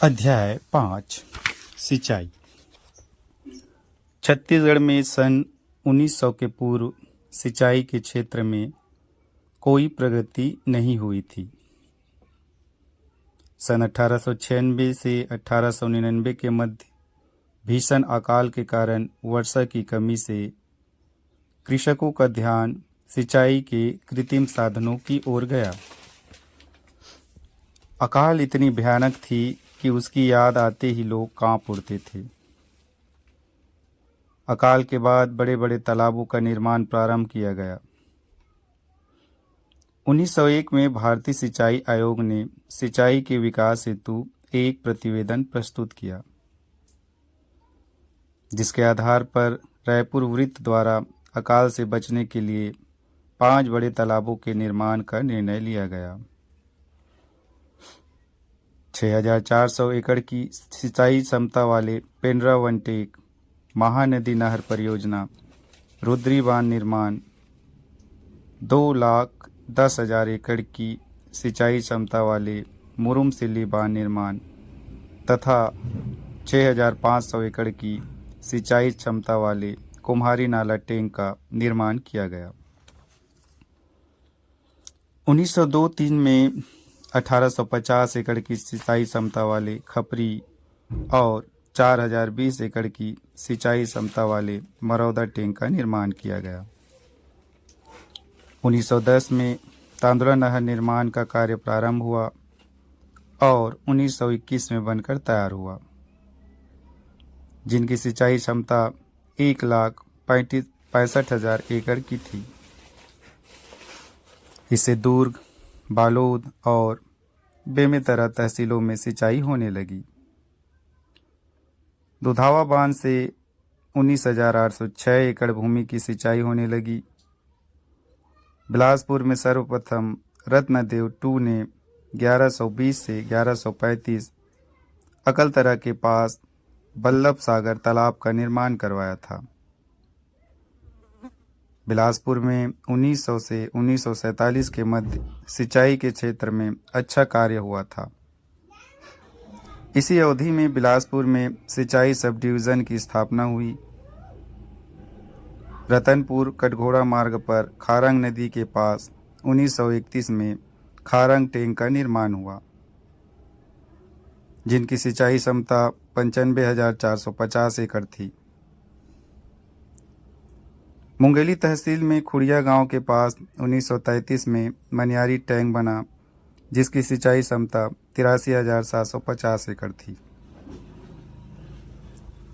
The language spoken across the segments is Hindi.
अध्याय 5 सिंचाई। छत्तीसगढ़ में सन 1900 के पूर्व सिंचाई के क्षेत्र में कोई प्रगति नहीं हुई थी। सन 1896 से 1899 के मध्य भीषण अकाल के कारण वर्षा की कमी से कृषकों का ध्यान सिंचाई के कृत्रिम साधनों की ओर गया। अकाल इतनी भयानक थी कि उसकी याद आते ही लोग कांप उठते थे। अकाल के बाद बड़े बड़े तालाबों का निर्माण प्रारंभ किया गया। 1901 में भारतीय सिंचाई आयोग ने सिंचाई के विकास हेतु एक प्रतिवेदन प्रस्तुत किया, जिसके आधार पर रायपुर वृत्त द्वारा अकाल से बचने के लिए 5 बड़े तालाबों के निर्माण का निर्णय लिया गया। 6400 एकड़ की सिंचाई क्षमता वाले पेंड्रा वनटेक महानदी नहर परियोजना, रुद्री बांध निर्माण, 2,10,000 एकड़ की सिंचाई क्षमता वाले मुरुम सिल्ली बांध निर्माण तथा 6,500 एकड़ की सिंचाई क्षमता वाले कुम्हारी नाला टैंक का निर्माण किया गया। 1902-03 में 1850 एकड़ की सिंचाई क्षमता वाले खपरी और 4,020 एकड़ की सिंचाई क्षमता वाले मरौदा टैंक का निर्माण किया गया। 1910 में तांदुला नहर निर्माण का कार्य प्रारंभ हुआ और 1921 में बनकर तैयार हुआ, जिनकी सिंचाई क्षमता 1,65,000 एकड़ की थी। इससे दुर्ग, बालोद और बेमेतरा तहसीलों में सिंचाई होने लगी। दुधावा बांध से 19,806 एकड़ भूमि की सिंचाई होने लगी। बिलासपुर में सर्वप्रथम रत्नदेव टू ने 1120 से 1135 अकलतरा के पास बल्लभ सागर तालाब का निर्माण करवाया था। बिलासपुर में 1900 से 1947 के मध्य सिंचाई के क्षेत्र में अच्छा कार्य हुआ था। इसी अवधि में बिलासपुर में सिंचाई सब डिवीज़न की स्थापना हुई। रतनपुर कटघोड़ा मार्ग पर खारंग नदी के पास 1931 में खारंग टैंक का निर्माण हुआ, जिनकी सिंचाई क्षमता 95,450 एकड़ थी। मुंगेली तहसील में खुड़िया गांव के पास 1933 में मनियारी टैंक बना, जिसकी सिंचाई क्षमता 83,750 एकड़ थी।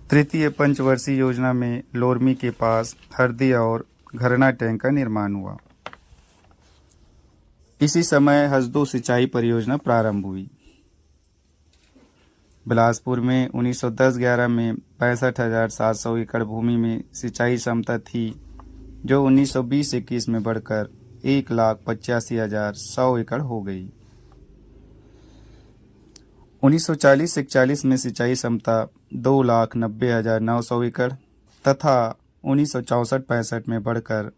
तृतीय पंचवर्षीय योजना में लोरमी के पास हरदी और घरना टैंक का निर्माण हुआ। इसी समय हसदो सिंचाई परियोजना प्रारंभ हुई। बिलासपुर में 1910-11 में 65,700 एकड़ भूमि में सिंचाई क्षमता थी, जो 1920-21 में बढ़कर 1,85,100 एकड़ हो गई। 1940-41 में सिंचाई क्षमता 2,90,900 एकड़ तथा 1964-65 में बढ़कर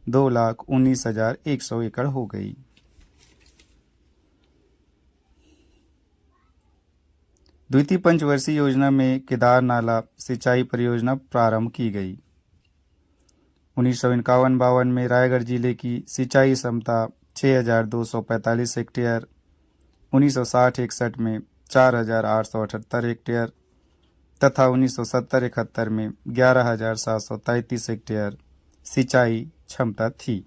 2,19,100 एकड़ हो गई। द्वितीय पंचवर्षीय योजना में केदार नाला सिंचाई परियोजना प्रारंभ की गई। 1951-52 में रायगढ़ जिले की सिंचाई क्षमता 6,245 हेक्टेयर, 1960-61 में 4,878 हेक्टेयर तथा 1970-71 में 11,733 हेक्टेयर सिंचाई क्षमता थी।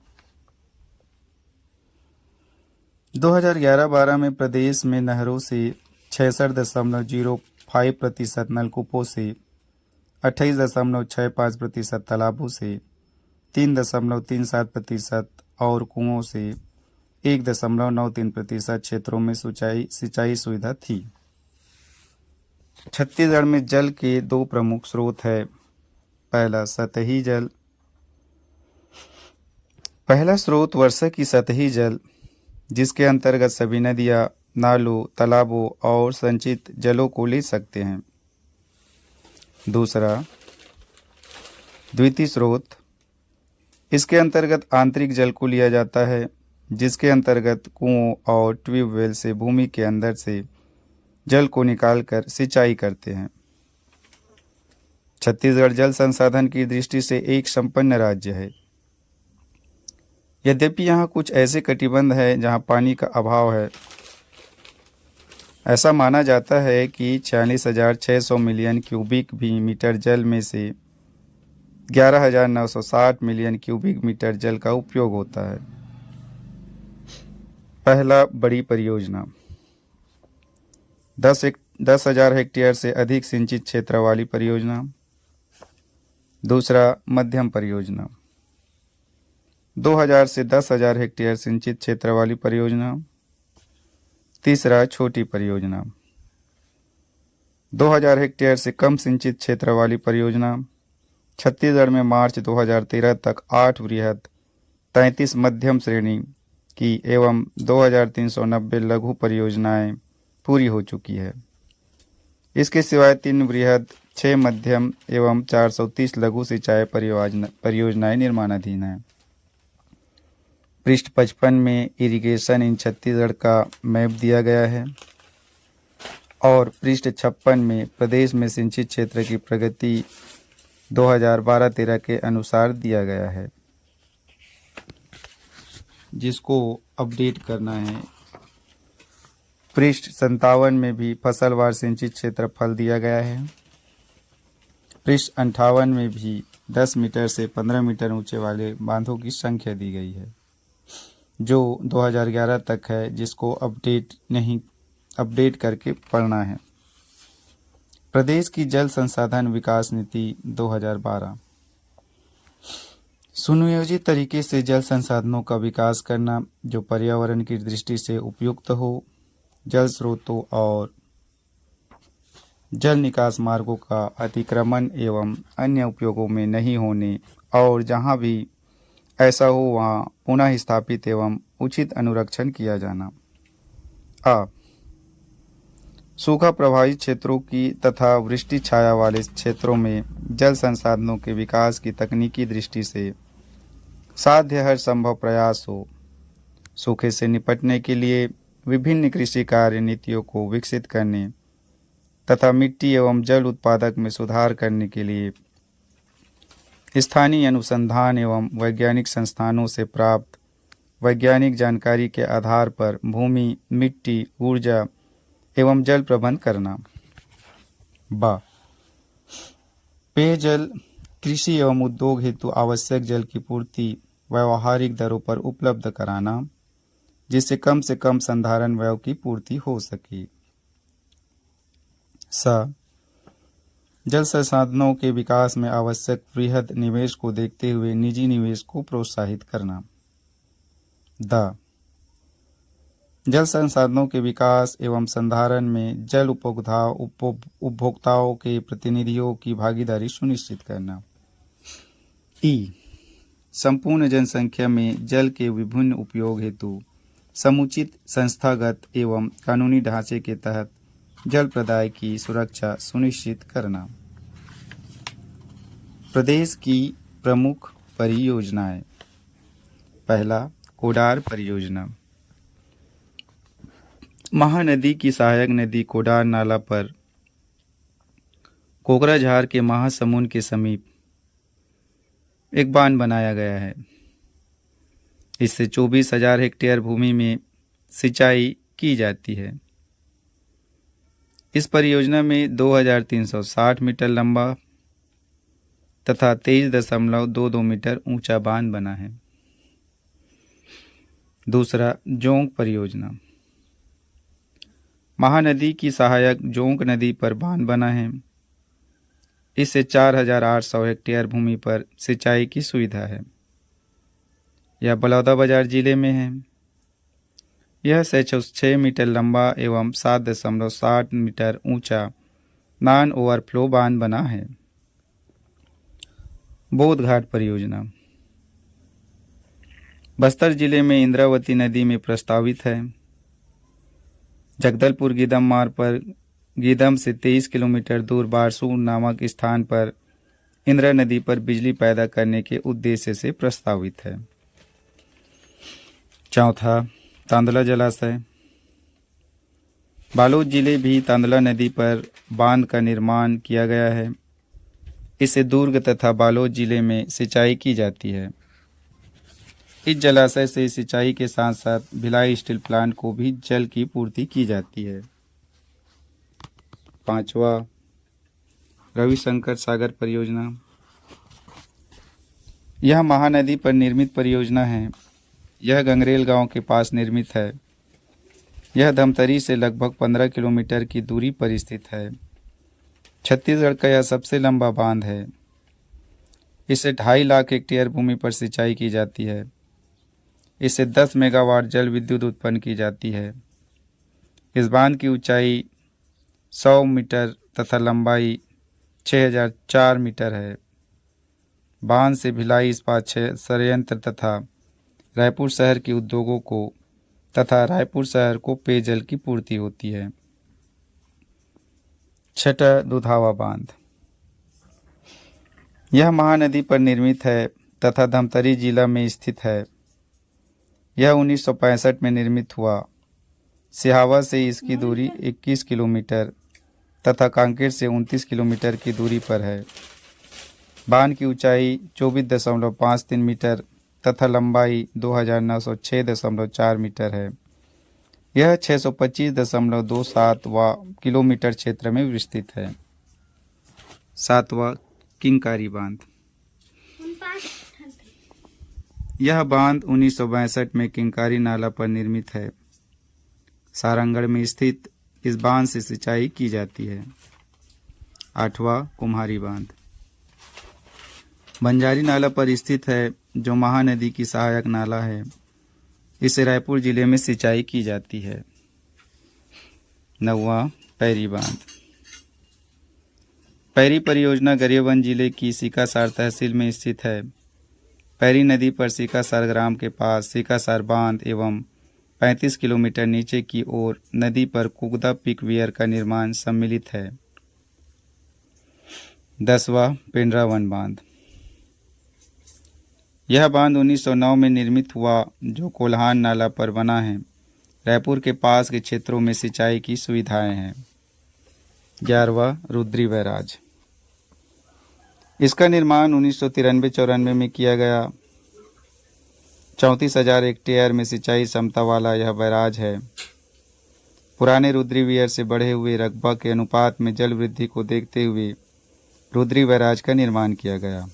2011-12 में प्रदेश में नहरों से 66.05% नलकूपों से 28.65% तालाबों से 3.37% और कुओं से 1.93% क्षेत्रों में सिंचाई सुविधा थी। छत्तीसगढ़ में जल के 2 प्रमुख स्रोत है। पहला सतही जल। पहला स्रोत वर्षा की सतही जल, जिसके अंतर्गत सभी नदियां, नालों, तालाबों और संचित जलों को ले सकते हैं। दूसरा द्वितीय स्रोत, इसके अंतर्गत आंतरिक जल को लिया जाता है, जिसके अंतर्गत कुओं और ट्यूबवेल से भूमि के अंदर से जल को निकालकर सिंचाई करते हैं। छत्तीसगढ़ जल संसाधन की दृष्टि से एक संपन्न राज्य है। यद्यपि यहाँ कुछ ऐसे कटिबंध है जहाँ पानी का अभाव है। ऐसा माना जाता है कि 46,600 मिलियन क्यूबिक भी मीटर जल में से 11,960 मिलियन क्यूबिक मीटर जल का उपयोग होता है। पहला, बड़ी परियोजना। 10,000 हेक्टेयर से अधिक सिंचित क्षेत्र वाली परियोजना। दूसरा, मध्यम परियोजना। 2,000 से 10,000 हेक्टेयर सिंचित क्षेत्र वाली परियोजना। तीसरा, छोटी परियोजना। 2,000 हेक्टेयर से कम सिंचित क्षेत्र वाली परियोजना। छत्तीसगढ़ में मार्च 2013 तक 8 वृहद, 33 मध्यम श्रेणी की एवं 2,390 लघु परियोजनाएं पूरी हो चुकी है। इसके सिवाय 3 वृहद, 6 मध्यम एवं 430 लघु सिंचाई परियोजनाएं निर्माणाधीन हैं। पृष्ठ 55 में इरिगेशन इन छत्तीसगढ़ का मैप दिया गया है और पृष्ठ 56 में प्रदेश में सिंचित क्षेत्र की प्रगति 2012-13 के अनुसार दिया गया है, जिसको अपडेट करना है। पृष्ठ 57 में भी फसलवार सिंचित क्षेत्रफल दिया गया है। पृष्ठ 58 में भी 10 मीटर से 15 मीटर ऊंचे वाले बांधों की संख्या दी गई है, जो 2011 तक है, जिसको अपडेट करके पढ़ना है। प्रदेश की जल संसाधन विकास नीति 2012। सुनियोजित तरीके से जल संसाधनों का विकास करना जो पर्यावरण की दृष्टि से उपयुक्त हो, जल स्रोतों और जल निकास मार्गों का अतिक्रमण एवं अन्य उपयोगों में नहीं होने और जहाँ भी ऐसा हो वहाँ पुनः स्थापित एवं उचित अनुरक्षण किया जाना। सूखा प्रभावित क्षेत्रों की तथा वृष्टि छाया वाले क्षेत्रों में जल संसाधनों के विकास की तकनीकी दृष्टि से साध्य हर संभव प्रयास हो। सूखे से निपटने के लिए विभिन्न कृषि कार्य नीतियों को विकसित करने तथा मिट्टी एवं जल उत्पादक में सुधार करने के लिए स्थानीय अनुसंधान एवं वैज्ञानिक संस्थानों से प्राप्त वैज्ञानिक जानकारी के आधार पर भूमि, मिट्टी, ऊर्जा एवं जल प्रबंध करना। पेयजल, कृषि एवं उद्योग हेतु आवश्यक जल की पूर्ति व्यावहारिक दरों पर उपलब्ध कराना, जिससे कम से कम संधारण व्यय की पूर्ति हो सके। जल संसाधनों के विकास में आवश्यक वृहद निवेश को देखते हुए निजी निवेश को प्रोत्साहित करना। जल संसाधनों के विकास एवं संधारण में जल उपभोक्ताओं के प्रतिनिधियों की भागीदारी सुनिश्चित करना। संपूर्ण जनसंख्या में जल के विभिन्न उपयोग हेतु समुचित संस्थागत एवं कानूनी ढांचे के तहत जल प्रदाय की सुरक्षा सुनिश्चित करना। प्रदेश की प्रमुख परियोजनाएं। पहला, कोडार परियोजना। महानदी की सहायक नदी कोडार नाला पर कोकराझार के महासमुंद के समीप एक बांध बनाया गया है। इससे 24,000 हेक्टेयर भूमि में सिंचाई की जाती है। इस परियोजना में 2,360 मीटर लंबा तथा 23.22 मीटर ऊंचा बांध बना है। दूसरा, जोंक परियोजना। महानदी की सहायक जोंक नदी पर बांध बना है। इससे 4,800 हेक्टेयर भूमि पर सिंचाई की सुविधा है। यह बलौदाबाजार जिले में है। यह 606 मीटर लंबा एवं 7.60 मीटर ऊंचा नॉन ओवरफ्लो बांध बना है। बोधघाट परियोजना बस्तर जिले में इंद्रावती नदी में प्रस्तावित है। जगदलपुर गीदम मार्ग पर गीदम से 23 किलोमीटर दूर बारसूर नामक स्थान पर इंद्रा नदी पर बिजली पैदा करने के उद्देश्य से प्रस्तावित है। चौथा, तांदला जलाशय। बालोद जिले भी तांदला नदी पर बांध का निर्माण किया गया है। इससे दुर्ग तथा बालोद जिले में सिंचाई की जाती है। इस जलाशय से सिंचाई के साथ साथ भिलाई स्टील प्लांट को भी जल की पूर्ति की जाती है। पांचवा, रविशंकर सागर परियोजना। यह महानदी पर निर्मित परियोजना है। यह गंगरेल गांव के पास निर्मित है। यह धमतरी से लगभग 15 किलोमीटर की दूरी पर स्थित है। छत्तीसगढ़ का यह सबसे लंबा बांध है। इससे 2.5 लाख हेक्टेयर भूमि पर सिंचाई की जाती है। इससे 10 मेगावाट जल विद्युत उत्पन्न की जाती है। इस बांध की ऊंचाई 100 मीटर तथा लंबाई 6004 मीटर है। बांध से भिलाई इस्पात संयंत्र तथा रायपुर शहर के उद्योगों को तथा रायपुर शहर को पेयजल की पूर्ति होती है। छठा, दुधावा बांध। यह महानदी पर निर्मित है तथा धमतरी जिला में स्थित है। यह 1965 में निर्मित हुआ। सिहावा से इसकी दूरी 21 किलोमीटर तथा कांकेर से 29 किलोमीटर की दूरी पर है। बांध की ऊंचाई 24.53 मीटर तथा लंबाई 2906.4 मीटर है। यह 625.27 किलोमीटर क्षेत्र में विस्तृत है। सातवां, किंकारी बांध। यह बांध 1962 में किंकारी नाला पर निर्मित है। सारंगढ़ में स्थित इस बांध से सिंचाई की जाती है। आठवां, कुम्हारी बांध। बंजारी नाला पर स्थित है, जो महानदी की सहायक नाला है। इससे रायपुर जिले में सिंचाई की जाती है। नौवां, पैरी बांध। पैरी परियोजना गरियाबंद जिले की सीकासार तहसील में स्थित है। पैरी नदी पर सीकासार ग्राम के पास सीकासार बांध एवं 35 किलोमीटर नीचे की ओर नदी पर कुगदा पिकवियर का निर्माण सम्मिलित है। 10वां, पेंड्रावन बांध। यह बांध 1909 में निर्मित हुआ, जो कोल्हान नाला पर बना है। रायपुर के पास के क्षेत्रों में सिंचाई की सुविधाएं हैं। 11वां, रुद्री बैराज। इसका निर्माण 1993-94 में किया गया। 34,000 हेक्टेयर में सिंचाई क्षमता वाला यह बैराज है। पुराने रुद्री वियर से बढ़े हुए रकबा के अनुपात में जल वृद्धि को देखते हुए रुद्री बैराज का निर्माण किया गया।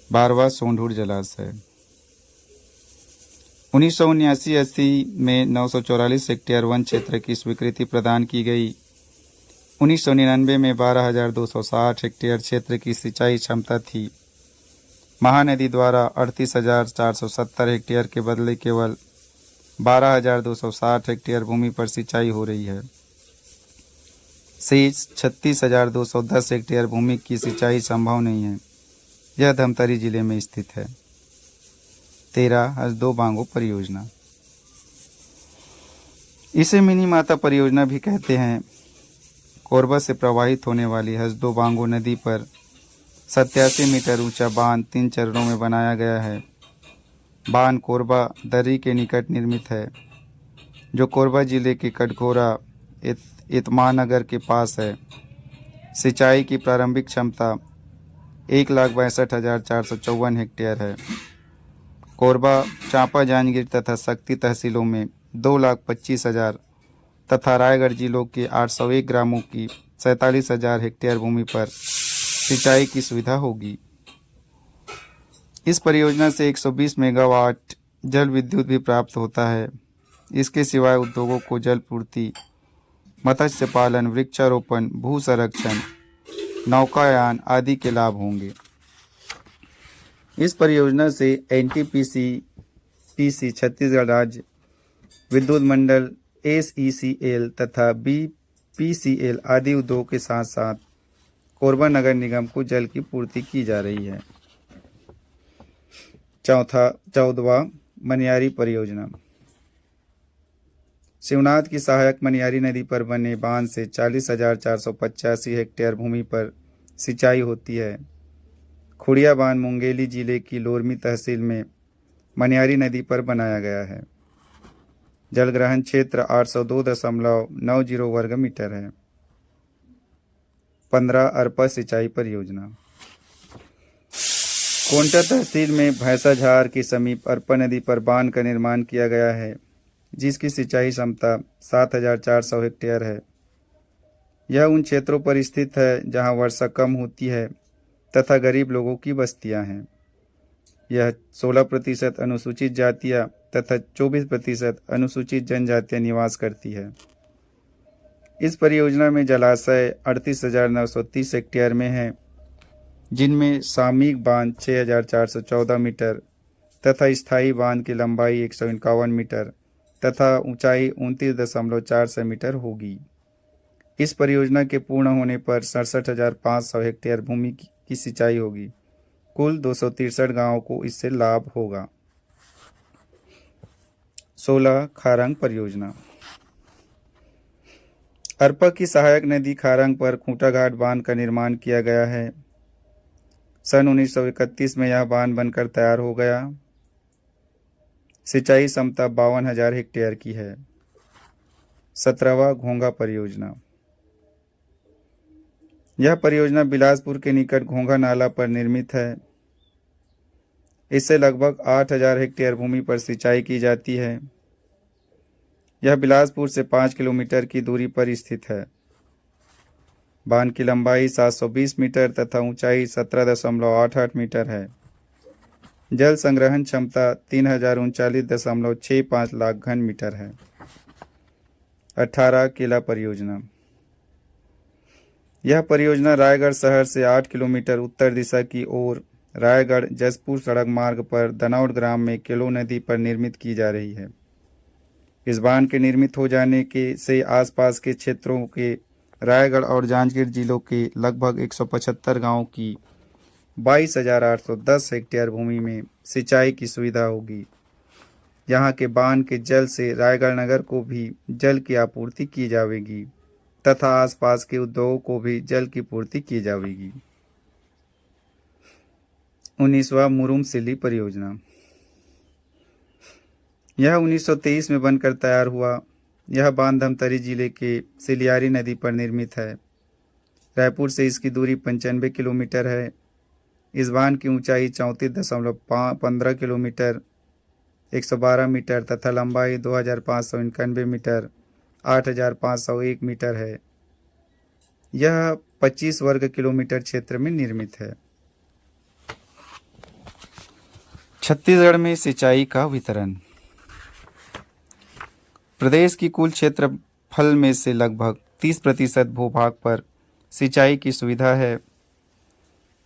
12वां, सोंढूर जलाशय। 1979-80 में 944 हेक्टेयर वन क्षेत्र की स्वीकृति प्रदान की गई। 1999 में 12,260 हेक्टेयर क्षेत्र की सिंचाई क्षमता थी। महानदी द्वारा 38,470 हेक्टेयर के बदले केवल 12,260 हेक्टेयर भूमि पर सिंचाई हो रही है। शेष 36,210 हेक्टेयर भूमि की सिंचाई संभव नहीं है। यह धमतरी जिले में स्थित है। 13, हसदो बांगो परियोजना। इसे मिनी माता परियोजना भी कहते हैं। कोरबा से प्रवाहित होने वाली हसदो बांगो नदी पर 87 मीटर ऊंचा बांध 3 चरणों में बनाया गया है। बांध कोरबा दर्री के निकट निर्मित है, जो कोरबा जिले के कटघोरा इतमानगर के पास है। सिंचाई की प्रारंभिक क्षमता 1,62,454 हेक्टेयर है। कोरबा, चांपा, जांजगीर तथा शक्ति तहसीलों में 2,25,000 तथा रायगढ़ जिलों के 801 ग्रामों की 47,000 हेक्टेयर भूमि पर सिंचाई की सुविधा होगी। इस परियोजना से 120 मेगावाट जल विद्युत भी प्राप्त होता है। इसके सिवाय उद्योगों को जल पूर्ति, मत्स्य पालन, वृक्षारोपण, भू संरक्षण, नौकायान आदि के लाभ होंगे। इस परियोजना से एनटीपीसी छत्तीसगढ़ राज्य विद्युत मंडल, एसईसीएल तथा बीपीसीएल आदि उद्योगों के साथ साथ कोरबा नगर निगम को जल की पूर्ति की जा रही है। 14वां, मनियारी परियोजना। शिवनाथ की सहायक मनियारी नदी पर बने बांध से 40,485 हेक्टेयर भूमि पर सिंचाई होती है। खुड़िया बांध मुंगेली जिले की लोरमी तहसील में मनियारी नदी पर बनाया गया है। जलग्रहण क्षेत्र 802.90 वर्ग मीटर है। 15 अरपा सिंचाई परियोजना। कोंटा तहसील में भैंसाझार के समीप अरपा नदी पर बांध का निर्माण किया गया है, जिसकी सिंचाई क्षमता 7,400 हेक्टेयर है। यह उन क्षेत्रों पर स्थित है जहां वर्षा कम होती है तथा गरीब लोगों की बस्तियां हैं। यह 16% अनुसूचित जातियां तथा 24% अनुसूचित जनजातियां निवास करती है। इस परियोजना में जलाशय 38,930 हेक्टेयर में है, जिनमें सामयिक बांध 6,414 मीटर तथा स्थायी बांध की लंबाई 151 मीटर तथा ऊंचाई 29.46 मीटर होगी। इस परियोजना के पूर्ण होने पर 67,500 हेक्टेयर भूमि की सिंचाई होगी। कुल 263 गांवों को इससे लाभ होगा। 16 खारंग परियोजना। अरपा की सहायक नदी खारंग पर खूंटा घाट बांध का निर्माण किया गया है। सन 1931 में यह बांध बनकर तैयार हो गया। सिंचाई क्षमता 52,000 हेक्टेयर की है। 17वां घोंघा परियोजना। यह परियोजना बिलासपुर के निकट घोंघा नाला पर निर्मित है। इससे लगभग 8,000 हेक्टेयर भूमि पर सिंचाई की जाती है। यह बिलासपुर से 5 किलोमीटर की दूरी पर स्थित है। बांध की लंबाई 720 मीटर तथा ऊंचाई 17.88 मीटर है। जल संग्रहण क्षमता 3,039.65 लाख घन मीटर है। 18 किला परियोजना। यह परियोजना रायगढ़ शहर से 8 किलोमीटर उत्तर दिशा की ओर रायगढ़ जसपुर सड़क मार्ग पर दनौड़ ग्राम में केलो नदी पर निर्मित की जा रही है। इस बांध के निर्मित हो जाने के से आसपास के क्षेत्रों के रायगढ़ और जांजगीर जिलों के लगभग 175 गांवों की 22,810 हेक्टेयर भूमि में सिंचाई की सुविधा होगी। यहां के बांध के जल से रायगढ़ नगर को भी जल की आपूर्ति की जाएगी तथा आसपास के उद्योगों को भी जल की पूर्ति की जाएगी। 19वां मुरुम सिल्ली परियोजना। यह 1923 में बनकर तैयार हुआ। यह बांध धमतरी जिले के सिलियारी नदी पर निर्मित है। रायपुर से इसकी दूरी 95 किलोमीटर है। इस बांध की ऊंचाई 34.15 किलोमीटर 112 मीटर तथा लंबाई 2,591 मीटर 8,501 मीटर है। यह 25 वर्ग किलोमीटर क्षेत्र में निर्मित है। छत्तीसगढ़ में सिंचाई का वितरण। प्रदेश की कुल क्षेत्रफल में से लगभग 30% भूभाग पर सिंचाई की सुविधा है,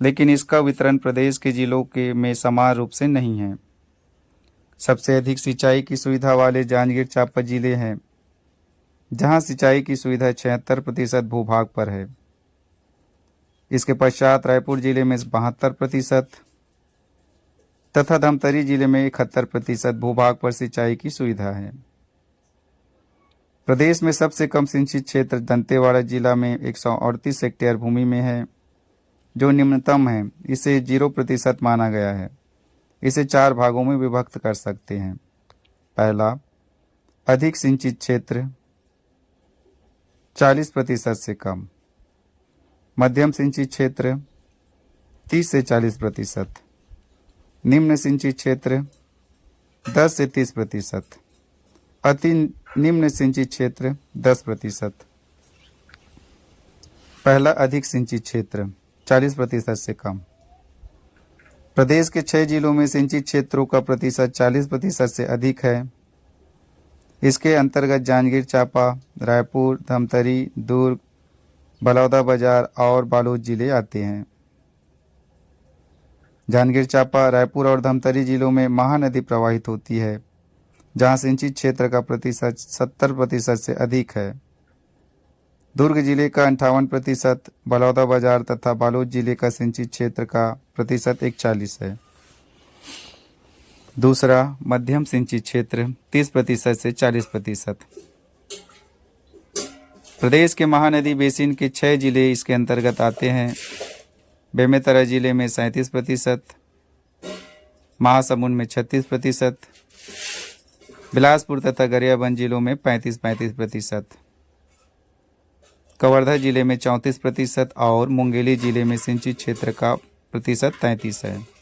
लेकिन इसका वितरण प्रदेश के जिलों के में समान रूप से नहीं है। सबसे अधिक सिंचाई की सुविधा वाले जांजगीर चांपा जिले हैं, जहां सिंचाई की सुविधा 76% भूभाग पर है। इसके पश्चात रायपुर जिले में 72% तथा धमतरी जिले में 71% भूभाग पर सिंचाई की सुविधा है। प्रदेश में सबसे कम सिंचित क्षेत्र दंतेवाड़ा जिला में 138 हेक्टेयर भूमि में है, जो निम्नतम है। इसे 0% माना गया है। इसे 4 भागों में विभक्त कर सकते हैं। पहला, अधिक सिंचित क्षेत्र 40% से कम। मध्यम सिंचित क्षेत्र 30 से 40%। निम्न सिंचित क्षेत्र 10 से 30%। अति निम्न सिंचित क्षेत्र 10%। पहला, अधिक सिंचित क्षेत्र 40% से कम। प्रदेश के 6 जिलों में सिंचित क्षेत्रों का प्रतिशत 40% से अधिक है। इसके अंतर्गत जांजगीर चांपा, रायपुर, धमतरी, दुर्ग, बलौदाबाजार और बालोद जिले आते हैं। जांजगीर चांपा, रायपुर और धमतरी जिलों में महानदी प्रवाहित होती है, जहां सिंचित क्षेत्र का प्रतिशत 70% से अधिक है। दुर्ग जिले का 58%, बलौदाबाजार तथा बालोद जिले का सिंचित क्षेत्र का प्रतिशत 41 है। दूसरा, मध्यम सिंचित क्षेत्र 30% से 40%। प्रदेश के महानदी बेसिन के 6 जिले इसके अंतर्गत आते हैं। बेमेतरा जिले में 37%, महासमुंद में 36%, बिलासपुर तथा गरियाबंद जिलों में 35-35%, कवर्धा जिले में 34% और मुंगेली जिले में सिंचित क्षेत्र का प्रतिशत 33 है।